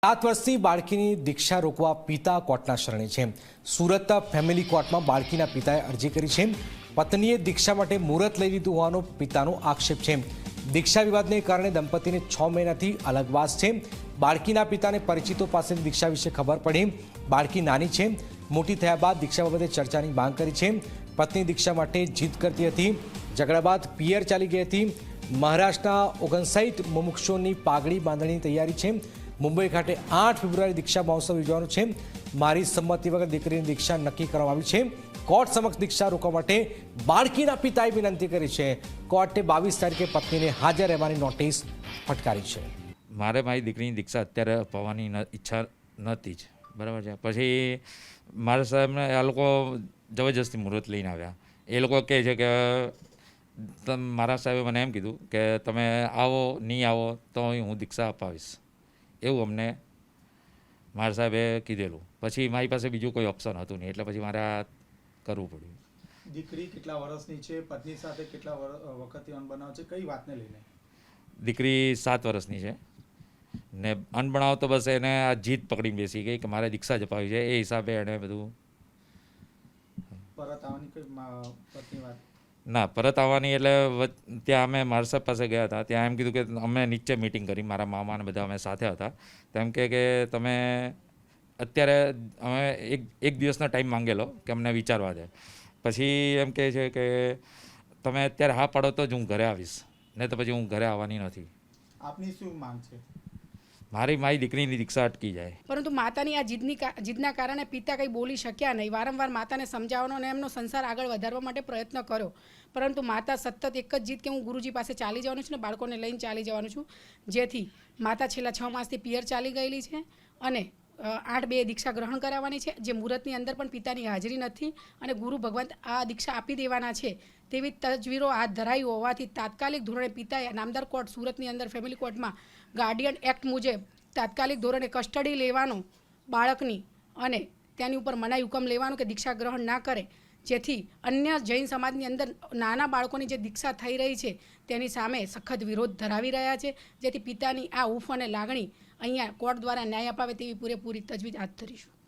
7 વર્ષની બાળકીની દીક્ષા રોકવા પિતા કોર્ટના શરણે છે। સુરત ફેમિલી કોર્ટમાં બાળકીના પિતાએ અરજી કરી છે। પત્નીએ દીક્ષા માટે મુહૂર્ત લઈ લીધું હોવાનો પિતાનો આક્ષેપ છે। દીક્ષા વિવાદને કારણે દંપતીને 6 મહિનાથી અલગવાસ છે। બાળકીના પિતાને પરિચિતો પાસેથી દીક્ષા વિશે ખબર પડી। બાળકી નાની છે, મોટી થયા બાદ દીક્ષા બાબતે ચર્ચાની માંગ કરી છે। પત્ની દીક્ષા માટે જીદ કરતી હતી। ઝઘડા બાદ પિયર ચાલી ગઈ હતી। મહારાષ્ટ્રના 59 મુમુક્ષોની પાઘડી બાંધણીની તૈયારી છે। મુંબઈ ખાતે 8 ફેબ્રુઆરી દીક્ષા મહોત્સવ યોજવાનો છે। મારી સંમતિ વગર દીકરીની દીક્ષા નક્કી કરવામાં આવી છે। કોર્ટ સમક્ષ દીક્ષા રોકવા માટે બાળકીના પિતાએ વિનંતી કરી છે। કોર્ટે 22 તારીખે પત્નીને હાજર રહેવાની નોટિસ ફટકારી છે। મારે મારી દીકરીની દીક્ષા અત્યારે અપાવવાની ઈચ્છા નહોતી જ, બરાબર છે। પછી મારા સાહેબને આ લોકો જબરજસ્તી મુહૂર્ત લઈને આવ્યા। એ લોકો કહે છે કે મારા સાહેબે મને એમ કીધું કે તમે આવો નહીં આવો તો હું દીક્ષા અપાવીશ, એવું અમને મારા સાહેબે કીધેલું। પછી મારી પાસે બીજું કોઈ ઓપ્શન હતું નહીં, એટલે પછી મારે આ કરવું પડ્યું। દીકરી કેટલા વર્ષની છે? પત્ની સાથે કેટલા વખતથી અનબનાવ છે? કઈ વાતને લઈને? દીકરી 7 વર્ષની છે ને અનબનાવ તો બસ એને આ જીદ પકડીને બેસી ગઈ કે મારે દીક્ષા જ અપાવી છે। એ હિસાબે એણે બધું પરત આવવાની કઈ પત્ની વાત ના પરત આવવાની એટલે ત્યાં અમે મારા સાહેબ પાસે ગયા હતા। ત્યાં એમ કીધું કે અમે નીચે મિટિંગ કરી, મારા મામા ને બધા અમે સાથે હતા। તેમ કે તમે અત્યારે અમે એક દિવસનો ટાઈમ માંગેલો કે અમને વિચારવા દે। પછી એમ કહે છે કે તમે અત્યારે હા પાડો તો જ હું ઘરે આવીશ, નહીં તો પછી હું ઘરે આવવાની નથી। આપની શું માંગ છે? મારી દીકરીની દીક્ષા અટકી જાય। પરંતુ માતાની આ જીદના કારણે પિતા કંઈ બોલી શક્યા નહીં। વારંવાર માતાને સમજાવવાનો અને એમનો સંસાર આગળ વધારવા માટે પ્રયત્ન કર્યો, પરંતુ માતા સતત એક જ જીદ કે હું ગુરુજી પાસે ચાલી જવાનું છું ને બાળકોને લઈને ચાલી જવાનું છું। જેથી માતા છેલ્લા 6 માસથી પિયર ચાલી ગયેલી છે અને 8/2 દીક્ષા ગ્રહણ કરાવવાની છે। જે મુહૂર્તની અંદર પણ પિતાની હાજરી નથી અને ગુરુ ભગવંત આ દીક્ષા આપી દેવાના છે તેવી તજવીરો હાથ ધરાઈ હોવાથી તાત્કાલિક ધોરણે પિતાએ નામદાર કોર્ટ સુરતની અંદર ફેમિલી કોર્ટમાં ગાર્ડિયન એક્ટ મુજબ તાત્કાલિક ધોરણે કસ્ટડી લેવાનો બાળકની અને તેની ઉપર મનાઈ હુકમ લેવાનો કે દીક્ષા ગ્રહણ ના કરે, જેથી અન્ય જૈન સમાજની અંદર નાના બાળકોની જે દીક્ષા થઈ રહી છે તેની સામે સખત વિરોધ ધરાવી રહ્યા છે। જેથી પિતાની આ હૂંફ અને લાગણી અહીંયા કોર્ટ દ્વારા ન્યાય અપાવે તેવી પૂરેપૂરી તજવીજ હાથ ધરીશું।